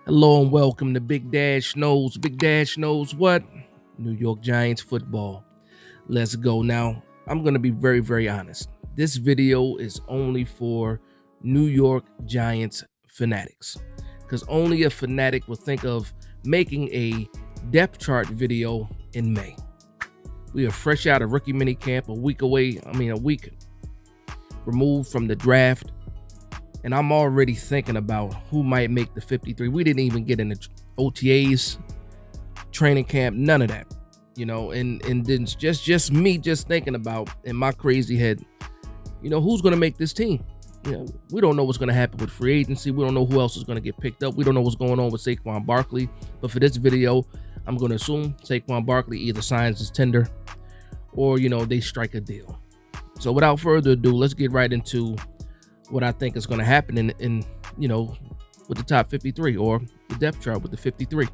Hello and welcome to Big Dash Knows. Big Dash knows what? New York Giants football. Let's go. Now, I'm going to be very honest. This video is only for New York Giants fanatics, because only a fanatic will think of making a depth chart video in May. We are fresh out of rookie minicamp, a week removed from the draft. And I'm already thinking about who might make the 53. We didn't even get into OTAs, training camp, none of that, and then just me just thinking about in my crazy head, who's going to make this team. We don't know what's going to happen with free agency. We don't know who else is going to get picked up. We don't know what's going on with Saquon Barkley. But for this video, I'm going to assume Saquon Barkley either signs his tender or, they strike a deal. So without further ado, let's get right into what I think is going to happen in with the top 53 or the depth chart with the 53.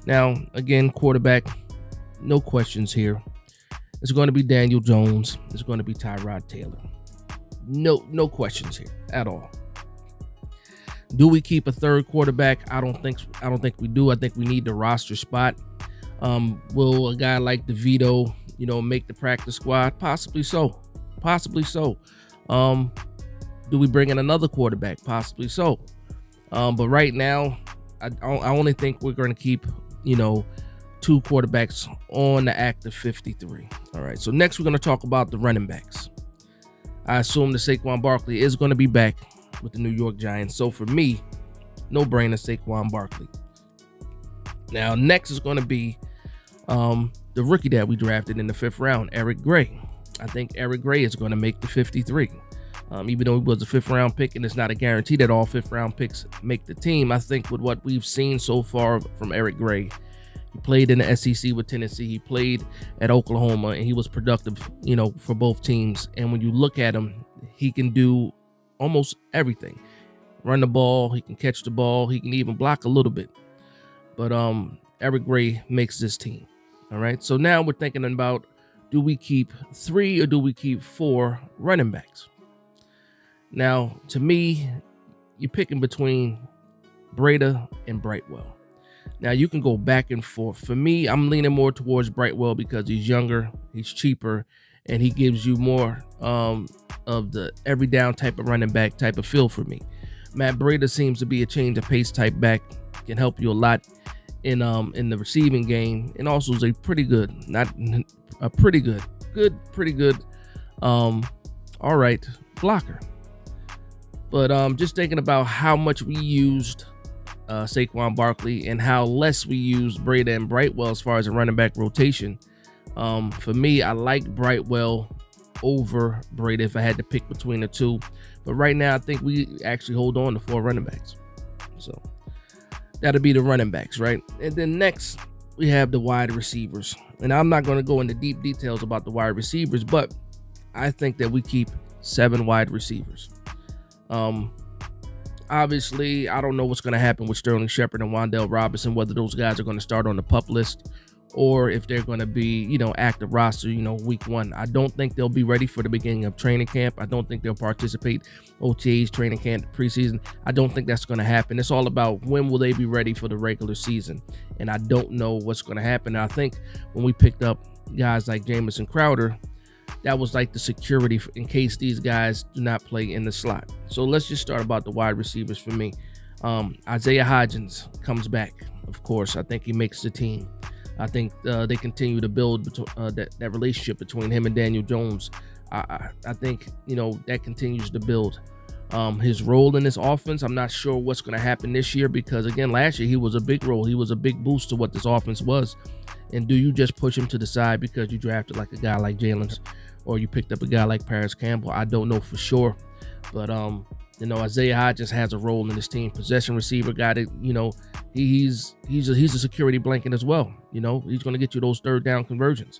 Now, again, quarterback, no questions here. It's going to be Daniel Jones. It's going to be Tyrod Taylor. No questions here at all. Do we keep a third quarterback? I don't think we do. I think we need the roster spot. Will a guy like DeVito, make the practice squad? Possibly so. Do we bring in another quarterback? Possibly so. But right now, I only think we're going to keep, two quarterbacks on the active 53. All right. So next, we're going to talk about the running backs. I assume that Saquon Barkley is going to be back with the New York Giants. So for me, no brainer, Saquon Barkley. Now, next is going to be the rookie that we drafted in the 5th round, Eric Gray. I think Eric Gray is going to make the 53. Even though he was a 5th round pick, and it's not a guarantee that all 5th round picks make the team, I think with what we've seen so far from Eric Gray, he played in the SEC with Tennessee, he played at Oklahoma, and he was productive, for both teams. And when you look at him, he can do almost everything. Run the ball, he can catch the ball, he can even block a little bit. But Eric Gray makes this team. All right. So now we're thinking about, do we keep 3 or do we keep 4 running backs? Now, to me, you're picking between Breda and Brightwell. Now, you can go back and forth. For me, I'm leaning more towards Brightwell because he's younger, he's cheaper, and he gives you more of the every down type of running back type of feel for me. Matt Breda seems to be a change of pace type back, can help you a lot in the receiving game, and also is a pretty good, all right blocker. But just thinking about how much we used Saquon Barkley and how less we used Breda and Brightwell as far as a running back rotation. For me, I like Brightwell over Breda if I had to pick between the two. But right now, I think we actually hold on to 4 running backs. So that'll be the running backs, right? And then next, we have the wide receivers. And I'm not going to go into deep details about the wide receivers, but I think that we keep 7 wide receivers. Obviously, I don't know what's going to happen with Sterling Shepard and Wan'Dale Robinson, whether those guys are going to start on the PUP list or if they're going to be, active roster, week 1. I don't think they'll be ready for the beginning of training camp. I don't think they'll participate OTAs, training camp, preseason. I don't think that's going to happen. It's all about when will they be ready for the regular season. And I don't know what's going to happen. And I think when we picked up guys like Jamison Crowder, that was like the security in case these guys do not play in the slot. So let's just start about the wide receivers for me. Isaiah Hodgins comes back. Of course, I think he makes the team. I think they continue to build that relationship between him and Daniel Jones. I think, that continues to build. His role in this offense, I'm not sure what's going to happen this year because, again, last year he was a big role. He was a big boost to what this offense was. And do you just push him to the side because you drafted like a guy like Jalen or you picked up a guy like Paris Campbell? I don't know for sure. But, Isaiah Hodgins has a role in this team. Possession receiver guy that, he's a security blanket as well. He's going to get you those 3rd down conversions.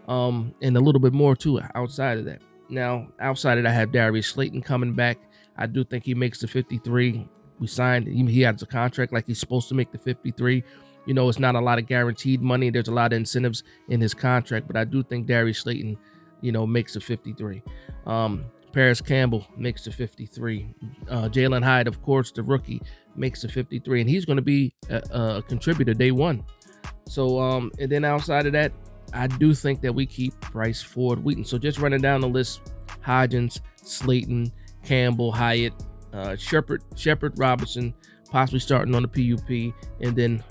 And a little bit more too outside of that. Now, outside of that, I have Darius Slayton coming back. I do think he makes the 53. We signed, he has a contract like he's supposed to make the 53. It's not a lot of guaranteed money. There's a lot of incentives in his contract, but I do think Darius Slayton, makes the 53. Paris Campbell makes the 53. Jalen Hyde, of course, the rookie, makes the 53, and he's going to be a contributor day one. So, and then outside of that, I do think that we keep Bryce Ford Wheaton. So just running down the list: Hodgins, Slayton, Campbell, Hyatt, Shepard, Robinson, possibly starting on the PUP, and then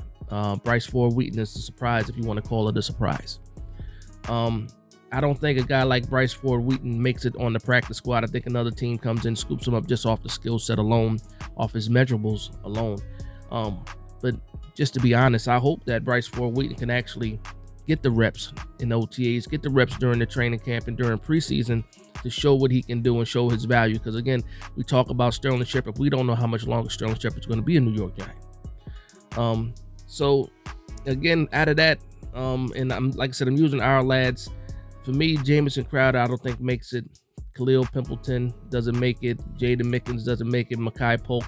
Bryce Ford Wheaton is the surprise, if you want to call it a surprise. I don't think a guy like Bryce Ford Wheaton makes it on the practice squad. I think another team comes in, scoops him up just off the skill set alone, off his measurables alone. But just to be honest, I hope that Bryce Ford Wheaton can actually get the reps in OTAs, get the reps during the training camp and during preseason to show what he can do and show his value. Because again, we talk about Sterling Shepard. We don't know how much longer Sterling Shepard's going to be a New York Giant. So again, out of that, and like I said, I'm using our lads. For me, Jamison Crowder, I don't think makes it. Khalil Pimpleton doesn't make it. Jaden Mickens doesn't make it. Makai Polk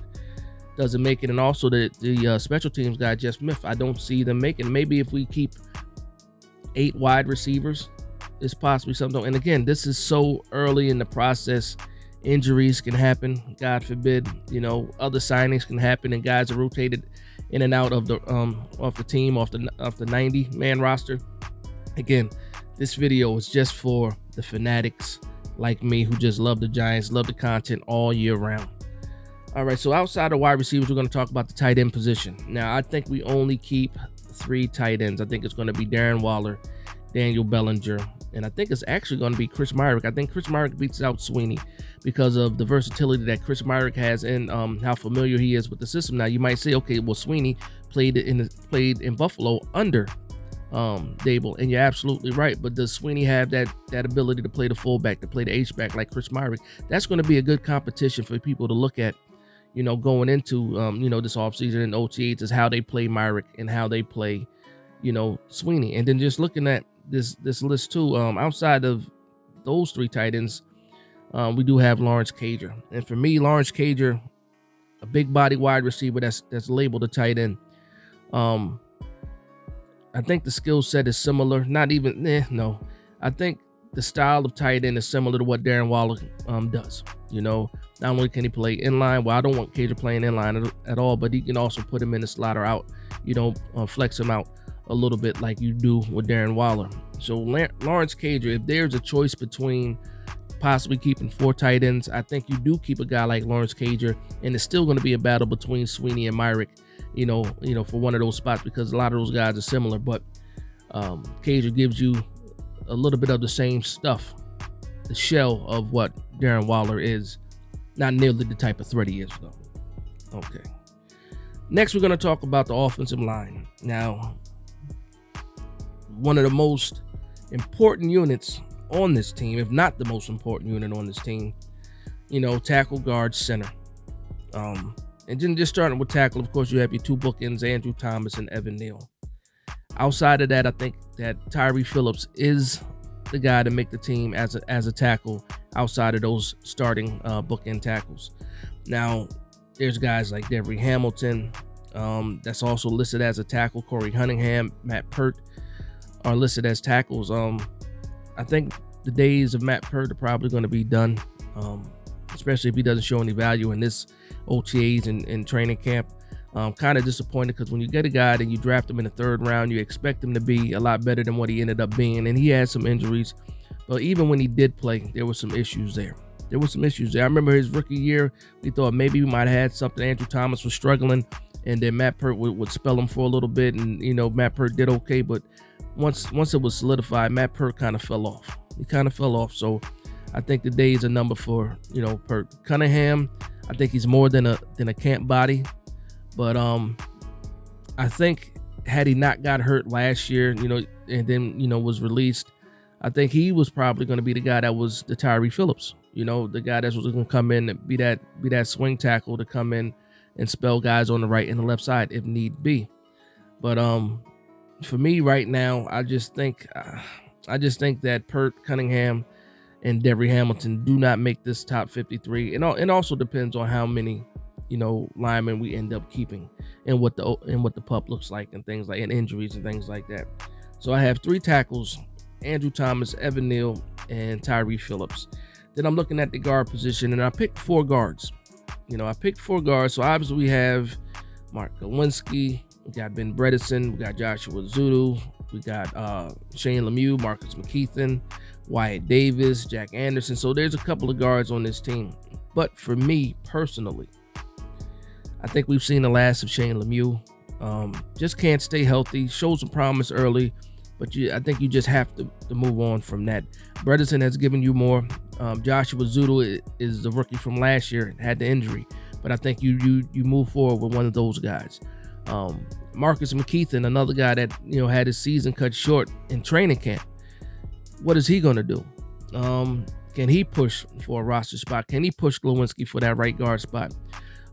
doesn't make it. And also the special teams guy, Jeff Smith, I don't see them making. Maybe if we keep 8 wide receivers, it's possibly something. And again, this is so early in the process. Injuries can happen, God forbid. Other signings can happen, and guys are rotated in and out of the team, off the 90-man roster. Again, this video is just for the fanatics like me who just love the Giants, love the content all year round. All right, so outside of wide receivers, we're going to talk about the tight end position. Now, I think we only keep 3 tight ends. I think it's going to be Darren Waller, Daniel Bellinger, and I think it's actually going to be Chris Myrick. I think Chris Myrick beats out Sweeney because of the versatility that Chris Myrick has and how familiar he is with the system. Now, you might say, okay, well, Sweeney played in Buffalo under Dable, and you're absolutely right. But does Sweeney have that ability to play the fullback, to play the H-back like Chris Myrick? That's going to be a good competition for people to look at, going into this offseason and OTAs, is how they play Myrick and how they play, Sweeney. And then just looking at this list too, outside of those 3 tight ends, we do have Lawrence Cager. And for me, Lawrence Cager, a big body wide receiver that's labeled a tight end. I think the skill set is similar. No. I think the style of tight end is similar to what Darren Waller does. Not only can he play inline, well, I don't want Cager playing inline at all, but he can also put him in the slot or out, flex him out a little bit like you do with Darren Waller. So Lawrence Cager, if there's a choice between possibly keeping 4 tight ends, I think you do keep a guy like Lawrence Cager, and it's still going to be a battle between Sweeney and Myrick, for one of those spots, because a lot of those guys are similar. But Cager gives you a little bit of the same stuff, the shell of what Darren Waller is. Not nearly the type of threat he is, though. Okay. Next, we're going to talk about the offensive line. Now, one of the most important units on this team, if not the most important unit on this team, tackle, guard, center. And then just starting with tackle, of course, you have your 2 bookends, Andrew Thomas and Evan Neal. Outside of that, I think that Tyree Phillips is the guy to make the team as a tackle outside of those starting bookend tackles. Now, there's guys like Devery Hamilton, that's also listed as a tackle. Corey Cunningham, Matt Pert are listed as tackles. I think the days of Matt Pert are probably going to be done, especially if he doesn't show any value in this OTAs and training camp. Kind of disappointed, because when you get a guy and you draft him in the 3rd round, you expect him to be a lot better than what he ended up being. And he had some injuries, but even when he did play, there were some issues there. I remember his rookie year, we thought maybe we might have had something. Andrew Thomas was struggling, and then Matt Pert would spell him for a little bit, and Matt Pert did okay, but once it was solidified, Matt Pert kind of fell off. So I think the days are numbered for Pert. Cunningham, I think he's more than a camp body. But I think had he not got hurt last year, and then was released, I think he was probably going to be the guy that was the Tyree Phillips. The guy that was going to come in and be that swing tackle to come in and spell guys on the right and the left side if need be. But for me right now, I just think that Pert, Cunningham, and Devery Hamilton do not make this top 53. And it also depends on how many linemen we end up keeping and what the pup looks like and things like, and injuries and things like that. So I have 3 tackles: Andrew Thomas, Evan Neal, and Tyree Phillips. Then I'm looking at the guard position, and I picked 4 guards. I picked 4 guards. So obviously we have Mark Lewinsky, we got Ben Bredesen, we got Joshua Zudu, we got Shane Lemieux, Marcus McKeithen, Wyatt Davis, Jack Anderson. So there's a couple of guards on this team. But for me personally, I think we've seen the last of Shane Lemieux. Just can't stay healthy, showed some promise early, but I think you just have to move on from that. Bredesen has given you more. Joshua Zudu is the rookie from last year, had the injury, but I think you move forward with one of those guys. Marcus McKeithen, another guy that had his season cut short in training camp. What is he going to do? Can he push for a roster spot? Can he push Lewinsky for that right guard spot?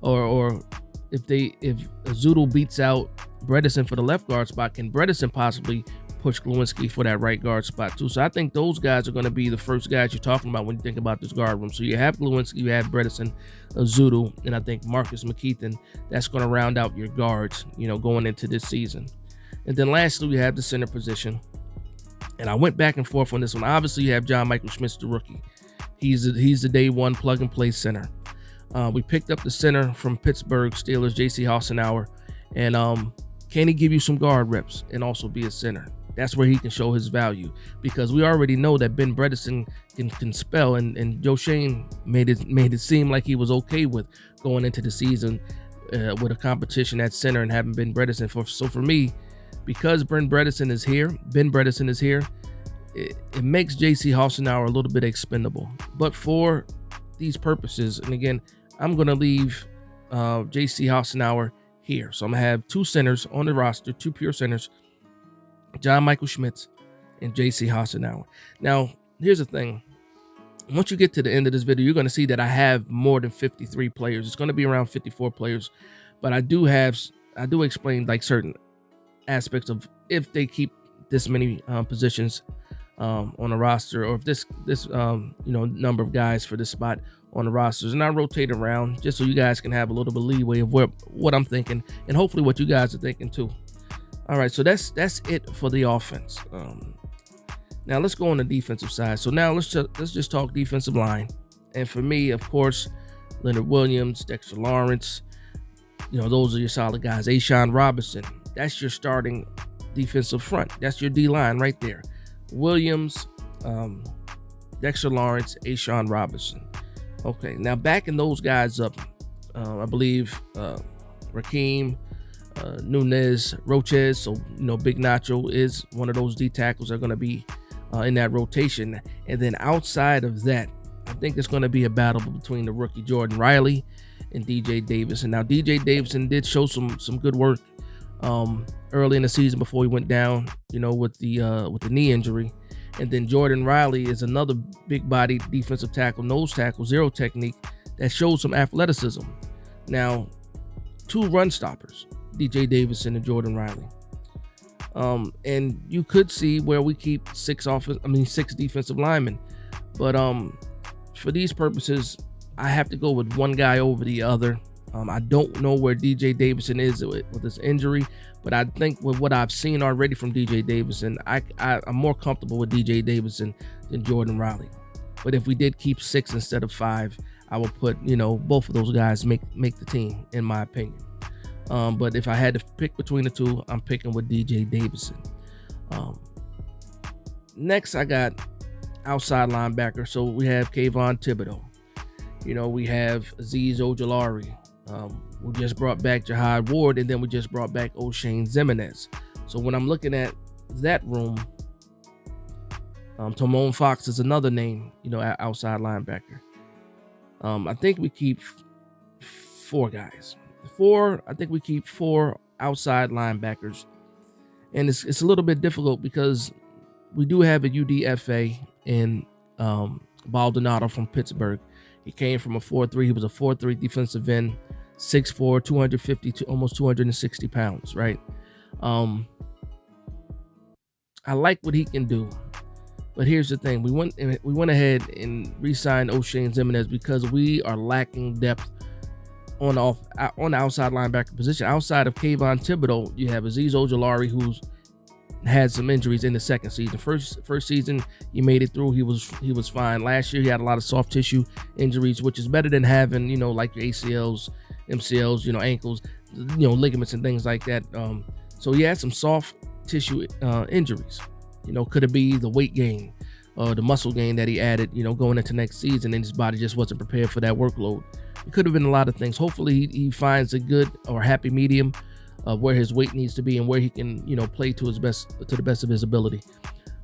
Or if Zudu beats out Bredesen for the left guard spot, can Bredesen possibly push Lewinsky for that right guard spot too? So I think those guys are going to be the first guys you're talking about when you think about this guard room. So you have Lewinsky, you have Bredesen, Zudu, and I think Marcus McKeithen. That's going to round out your guards, going into this season. And then lastly, we have the center position. And I went back and forth on this one. Obviously, you have John Michael Schmitz, the rookie. He's the day one plug and play center. We picked up the center from Pittsburgh Steelers, J.C. Hassenauer, and can he give you some guard reps and also be a center? That's where he can show his value, because we already know that Ben Bredesen can spell, and Joe Shane made it seem like he was okay with going into the season with a competition at center and having Ben Bredesen. So for me, because Ben Bredesen is here, it makes J.C. Hassenauer a little bit expendable. But for these purposes, and again, I'm going to leave J.C. Hassenauer here. So I'm going to have 2 centers on the roster, 2 pure centers, John Michael Schmitz and J.C. Hassenauer. Now, here's the thing. Once you get to the end of this video, you're going to see that I have more than 53 players. It's going to be around 54 players. But I do explain like certain aspects of if they keep this many positions on the roster, or if this number of guys for this spot on the rosters, and I rotate around just so you guys can have a little bit of leeway of what I'm thinking, and hopefully what you guys are thinking too. All right, so that's it for the offense. Now let's go on the defensive side. So now let's just talk defensive line. And for me, of course, Leonard Williams, Dexter Lawrence, those are your solid guys. A'Shawn Robinson, that's your starting defensive front. That's your D-line right there. Williams, Dexter Lawrence, A'Shawn Robinson. Okay, now backing those guys up, I believe Raheem, Nunez, Roches, so Big Nacho is one of those D tackles that are going to be in that rotation. And then outside of that, I think it's going to be a battle between the rookie Jordan Riley and DJ Davidson. Now DJ Davidson did show some good work early in the season before he went down, with the knee injury. And then Jordan Riley is another big body defensive tackle, nose tackle, zero technique, that shows some athleticism. Now, 2 run stoppers, DJ Davidson and Jordan Riley. And you could see where we keep 6 defensive linemen. But for these purposes, I have to go with one guy over the other. I don't know where DJ Davidson is with this injury, but I think with what I've seen already from DJ Davidson, I'm more comfortable with DJ Davidson than Jordan Riley. But if we did keep 6 instead of 5, I would put, both of those guys make the team, in my opinion. But if I had to pick between the 2, I'm picking with DJ Davidson. Next, I got outside linebacker. So we have Kayvon Thibodeau. We have Azeez Ojulari. We just brought back Jihad Ward, and then we just brought back O'Shane Zimenez. So when I'm looking at that room, Tomon Fox is another name, outside linebacker. I think we keep 4 guys. I think we keep 4 outside linebackers. And it's a little bit difficult because we do have a UDFA in Baldonado from Pittsburgh. He came from a 4-3. He was a 4-3 defensive end, 6'4", 250 to almost 260 pounds, right? I like what he can do. But here's the thing. We went ahead and re-signed O'Shane Zimenez because we are lacking depth on the outside linebacker position. Outside of Kayvon Thibodeau, you have Azeez Ojulari, who's had some injuries in the second season. First season he made it through. He was fine. Last year he had a lot of soft tissue injuries, which is better than having, like your ACLs, MCLs, ankles, ligaments and things like that. So he had some soft tissue injuries. Could it be the weight gain or the muscle gain that he added, going into next season, and his body just wasn't prepared for that workload? It could have been a lot of things. Hopefully he finds a good or happy medium of where his weight needs to be and where he can, play to the best of his ability.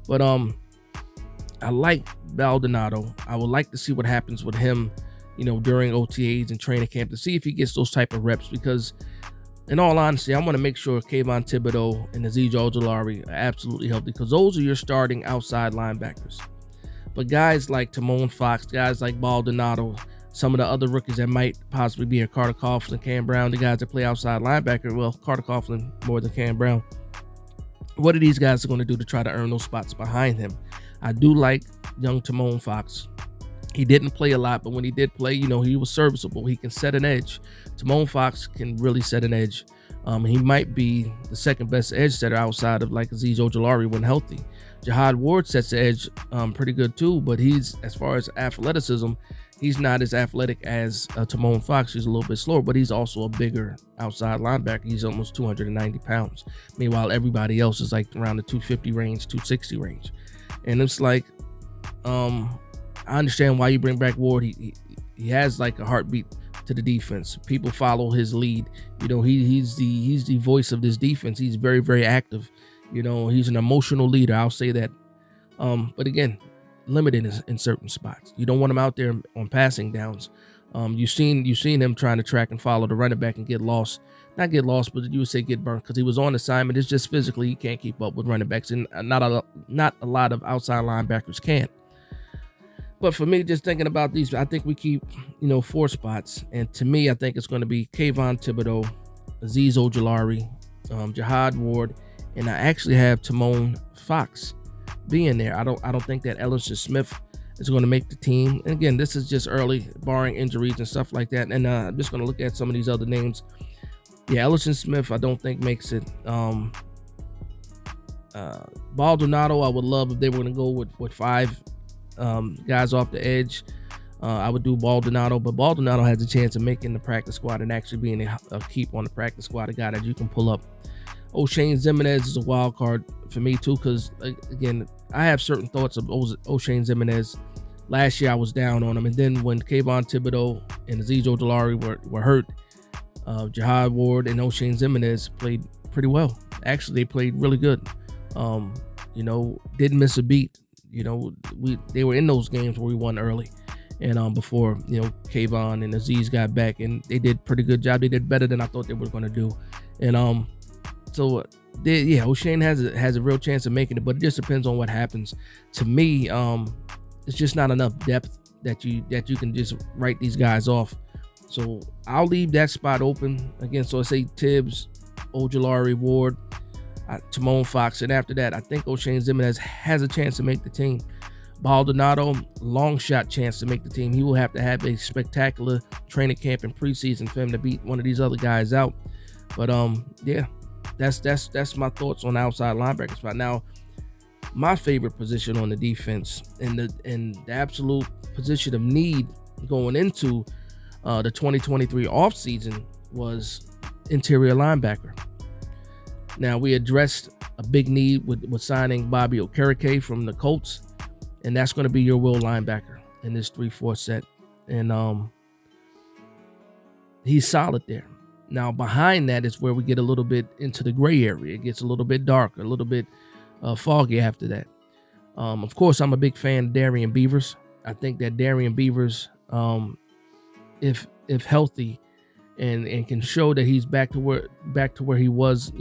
But I like Baldonado. I would like to see what happens with him, during OTAs and training camp, to see if he gets those type of reps, because in all honesty, I want to make sure Kayvon Thibodeaux and Azeez Ojulari are absolutely healthy, because those are your starting outside linebackers. But guys like Timon Fox, guys like Baldonado, some of the other rookies that might possibly be a Carter Coughlin, Cam Brown, the guys that play outside linebacker, well, Carter Coughlin more than Cam Brown. What are these guys going to do to try to earn those spots behind him? I do like young Timon Fox. He didn't play a lot, but when he did play, he was serviceable. He can set an edge. Timon Fox can really set an edge. He might be the second best edge setter outside of like Azeez Ojulari when healthy. Jihad Ward sets the edge pretty good too, but he's, as far as athleticism, he's not as athletic as Timon Fox. He's a little bit slower, but he's also a bigger outside linebacker. He's almost 290 pounds. Meanwhile, everybody else is like around the 250 range, 260 range. And it's like, I understand why you bring back Ward. He has like a heartbeat to the defense. People follow his lead. He's the voice of this defense. He's very, very active. He's an emotional leader. I'll say that. But again, limited in certain spots. You don't want him out there on passing downs. You've seen him trying to track and follow the running back and get lost. Not get lost, but you would say get burnt, because he was on assignment. It's just physically he can't keep up with running backs, and not a lot of outside linebackers can. But for me, just thinking about these, I think we keep, 4 spots. And to me, I think it's going to be Kayvon Thibodeaux, Azeez Ojulari, Jihad Ward, and I actually have Timon Fox being there. I don't think that Ellison Smith is going to make the team. And again, this is just early, barring injuries and stuff like that. And I'm just going to look at some of these other names. Yeah, Ellison Smith, I don't think makes it. Baldonado, I would love if they were going to go with 5 guys off the edge. I would do Baldonado, but Baldonado has a chance of making the practice squad and actually being a keep on the practice squad, a guy that you can pull up. Oshane Ximines is a wild card for me too, because again, I have certain thoughts of Oshane Ximines. Last year I was down on him, and then when Kayvon Thibodeaux and Azeez Ojulari were hurt, Jihad Ward and Oshane Ximines played pretty well. Actually, they played really good. Didn't miss a beat. They were in those games where we won early, and before Kayvon and Azeez got back, and they did pretty good job. They did better than I thought they were going to do, and so Oshane has a real chance of making it, but it just depends on what happens. To me, it's just not enough depth that you can just write these guys off. So I'll leave that spot open again. So I say Tibbs, Ojulari, Ward, Timon Fox, and after that, I think Oshane Ximines has a chance to make the team. Baldonado, long shot chance to make the team. He will have to have a spectacular training camp and preseason for him to beat one of these other guys out. But yeah, that's my thoughts on the outside linebacker spot. Now, my favorite position on the defense and the absolute position of need going into the 2023 offseason was interior linebacker. Now, we addressed a big need with signing Bobby Okereke from the Colts, and that's going to be your will linebacker in this 3-4 set. And he's solid there. Now, behind that is where we get a little bit into the gray area. It gets a little bit dark, a little bit foggy after that. Of course, I'm a big fan of Darian Beavers. I think that Darian Beavers, if healthy, and can show that he's back to where he was,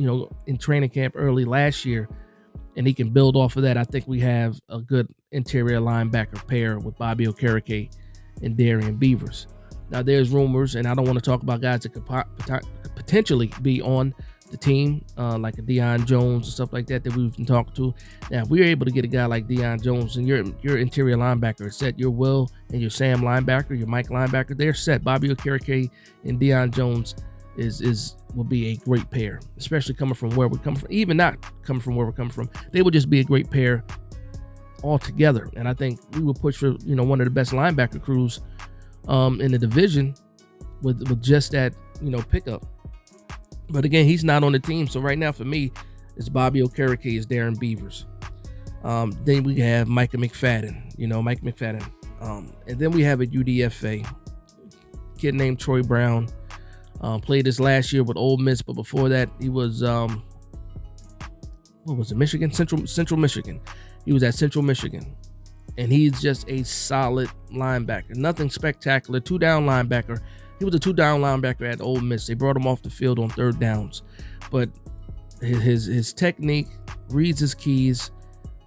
in training camp early last year, and he can build off of that, I think we have a good interior linebacker pair with Bobby Okereke and Darian Beavers. Now, there's rumors, and I don't want to talk about guys that could potentially be on the team, like a Deion Jones and stuff like that we've been talking to. Now, if we're able to get a guy like Deion Jones, and your interior linebacker is set, your Will and your Sam linebacker, your Mike linebacker, they're set. Bobby Okereke and Deion Jones, will be a great pair, especially coming from where we come from. Even not coming from where we're coming from, they would just be a great pair altogether. And I think we will push for one of the best linebacker crews in the division with just that pickup. But again, he's not on the team, so right now for me, it's Bobby Okereke, it's Darren Beavers. Then we have Micah McFadden, and then we have a UDFA kid named Troy Brown. Played this last year with Ole Miss, but before that he was Michigan, Central Michigan. He was at Central Michigan, and he's just a solid linebacker. Nothing spectacular. 2-down linebacker. He was a 2-down linebacker at Ole Miss. They brought him off the field on 3rd downs, but his technique, reads his keys.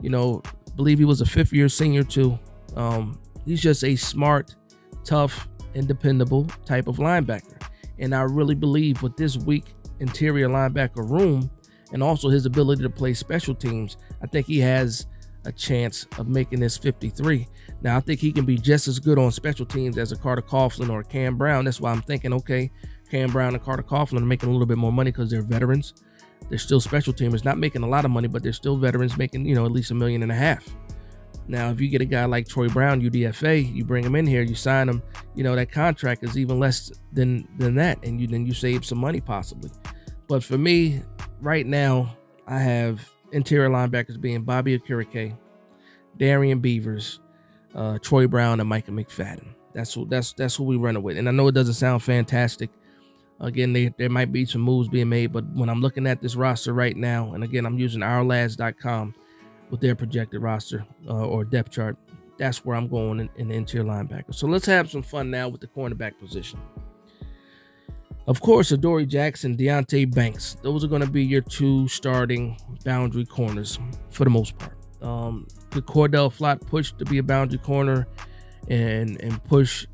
Believe he was a 5th-year senior too. He's just a smart, tough, and dependable type of linebacker. And I really believe with this weak interior linebacker room and also his ability to play special teams, I think he has a chance of making this 53. Now, I think he can be just as good on special teams as a Carter Coughlin or a Cam Brown. That's why I'm thinking, okay, Cam Brown and Carter Coughlin are making a little bit more money because they're veterans. They're still special teamers, not making a lot of money, but they're still veterans making, at least $1.5 million. Now, if you get a guy like Troy Brown, UDFA, you bring him in here, you sign him, that contract is even less than that, and you save some money possibly. But for me, right now, I have interior linebackers being Bobby Okereke, Darren Beavers, Troy Brown, and Micah McFadden. That's who we run it with. And I know it doesn't sound fantastic. Again, there might be some moves being made, but when I'm looking at this roster right now, and again, I'm using ourlads.com with their projected roster or depth chart, that's where I'm going in the interior linebacker. So let's have some fun now with the cornerback position. Of course, Adoree Jackson, Deonte Banks, those are going to be your 2 starting boundary corners for the most part. Could Cordell Flott push to be a boundary corner and push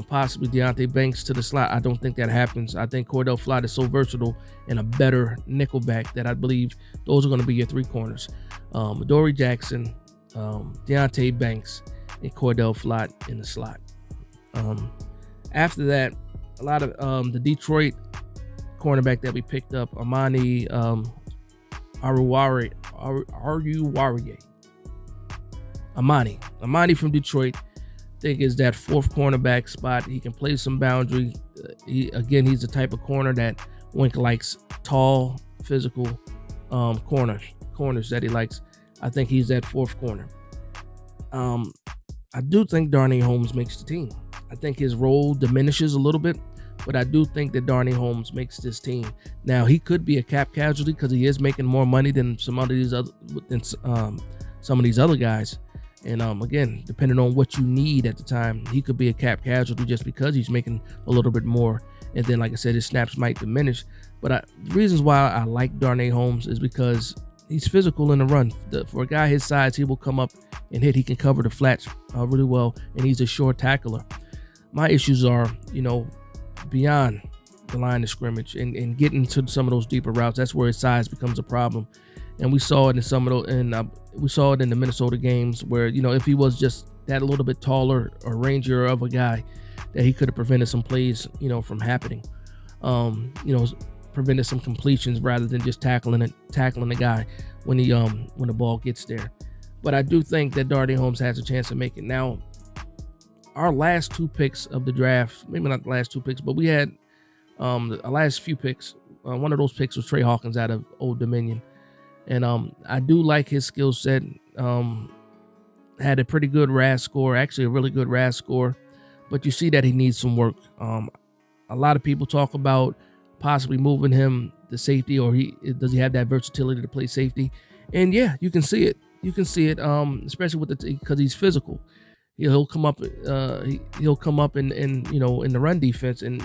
possibly Deonte Banks to the slot? I don't think that happens. I think Cordell Flott is so versatile and a better nickelback that I believe those are going to be your 3 corners. Adoree Jackson, Deonte Banks, and Cordell Flott in the slot. After that, a lot of the Detroit cornerback that we picked up, Amani Aruwariye. Amani from Detroit, I think is that 4th cornerback spot. He can play some boundary. He's the type of corner that Wink likes, tall, physical corners that he likes. I think he's that 4th corner. I do think Darnay Holmes makes the team. I think his role diminishes a little bit, but I do think that Darnay Holmes makes this team. Now, he could be a cap casualty because he is making more money than some of these other guys. And again, depending on what you need at the time, he could be a cap casualty just because he's making a little bit more. And then, like I said, his snaps might diminish. But the reasons why I like Darnay Holmes is because he's physical in the run. For a guy his size, he will come up and hit. He can cover the flats really well, and he's a short tackler. My issues are, beyond the line of scrimmage and getting to some of those deeper routes. That's where his size becomes a problem. And we saw it in we saw it in the Minnesota games where, if he was just that a little bit taller or rangier of a guy, that he could have prevented some plays, from happening. Prevented some completions rather than just tackling the guy when the ball gets there. But I do think that Darnay Holmes has a chance to make it. Now, our last 2 picks of the draft, maybe not the last 2 picks, but we had our last few picks. One of those picks was Trey Hawkins out of Old Dominion. And I do like his skill set. Had a pretty good RAS score, actually a really good RAS score. But you see that he needs some work. A lot of people talk about possibly moving him to safety, or does he have that versatility to play safety? And yeah, you can see it. Especially because he's physical. He'll come up. He'll come up in the run defense and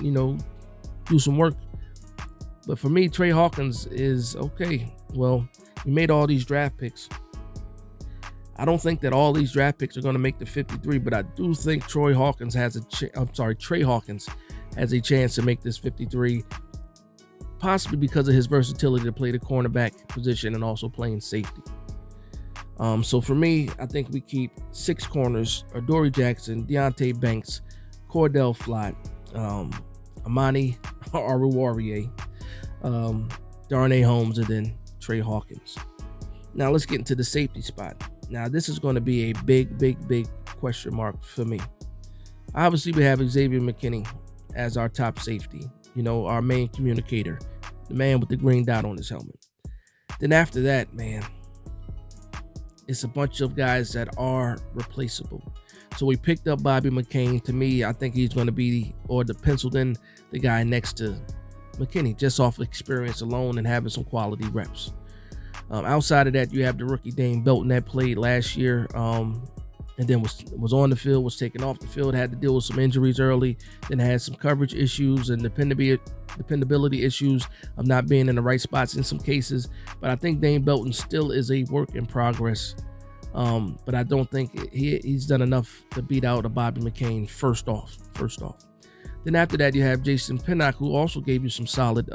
do some work. But for me, Trey Hawkins is okay. Well, he made all these draft picks. I don't think that all these draft picks are going to make the 53, but I do think Trey Hawkins has a chance to make this 53, possibly because of his versatility to play the cornerback position and also playing safety. So for me, I think we keep 6 corners: Adoree Jackson, Deonte Banks, Cordell Flott, Amani Warrior, Darnay Holmes, and then Trey Hawkins. Now let's get into the safety spot. Now this is going to be a big question mark for me. Obviously, we have Xavier McKinney as our top safety, our main communicator, the man with the green dot on his helmet. Then after that, man, it's a bunch of guys that are replaceable. So we picked up Bobby McCain. To me, I think he's going to be, or the penciled in, the guy next to McKinney, just off experience alone and having some quality reps. Outside of that, you have the rookie Dane Belton that played last year, and then was on the field, was taken off the field, had to deal with some injuries early, then had some coverage issues and dependability issues of not being in the right spots in some cases. But I think Dane Belton still is a work in progress. But I don't think he's done enough to beat out a Bobby McCain first off. Then after that, you have Jason Pinnock, who also gave you some solid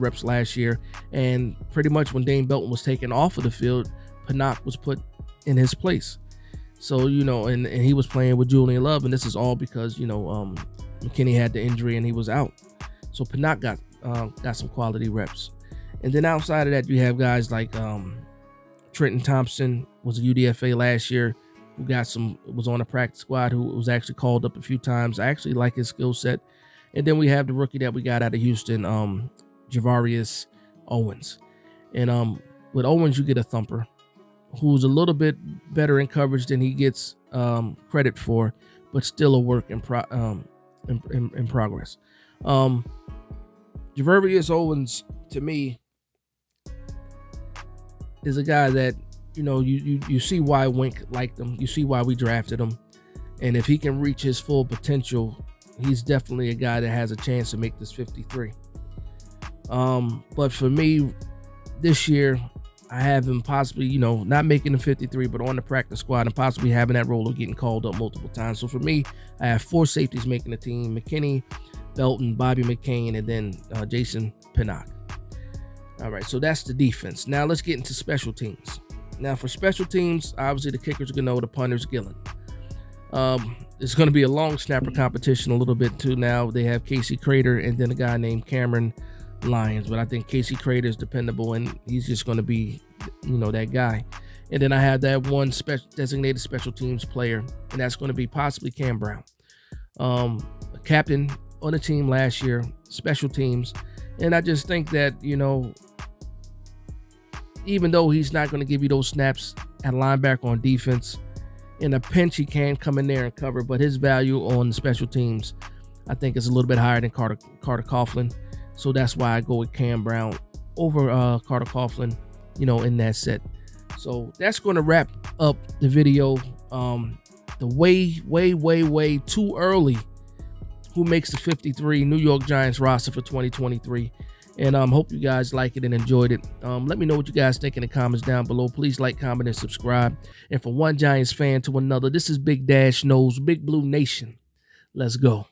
reps last year. And pretty much when Dane Belton was taken off of the field, Pinnock was put in his place. So, and he was playing with Julian Love, and this is all because, McKinney had the injury and he was out. So Pinnock got some quality reps. And then outside of that, you have guys like Trenton Thompson, was a UDFA last year, who was on a practice squad, who was actually called up a few times. I actually like his skill set. And then we have the rookie that we got out of Houston, Javarius Owens. And with Owens, you get a thumper who's a little bit better in coverage than he gets credit for, but still a work in progress. Javarius Owens, to me, is a guy that, you see why Wink liked him. You see why we drafted him. And if he can reach his full potential, he's definitely a guy that has a chance to make this 53. But for me, this year, I have him possibly, not making the 53, but on the practice squad and possibly having that role of getting called up multiple times. So for me, I have 4 safeties making the team: McKinney, Belton, Bobby McCain, and then Jason Pinnock. All right, so that's the defense. Now let's get into special teams. Now for special teams, obviously the kickers are Gano, the punters Gillen. It's going to be a long snapper competition a little bit too. Now they have Casey Crater and then a guy named Cameron Lyons, but I think Casey Crater is dependable and he's just going to be, that guy. And then I have that one designated special teams player, and that's going to be possibly Cam Brown, a captain on the team last year, special teams. And I just think that, even though he's not going to give you those snaps at linebacker on defense, in a pinch he can come in there and cover, but his value on the special teams, I think, is a little bit higher than Carter Coughlin. So that's why I go with Cam Brown over Carter Coughlin, in that set. So that's going to wrap up the video. The way too early who makes the 53 New York Giants roster for 2023. And hope you guys like it and enjoyed it. Let me know what you guys think in the comments down below. Please like, comment, and subscribe. And from one Giants fan to another, this is Big Dash Knows, Big Blue Nation. Let's go.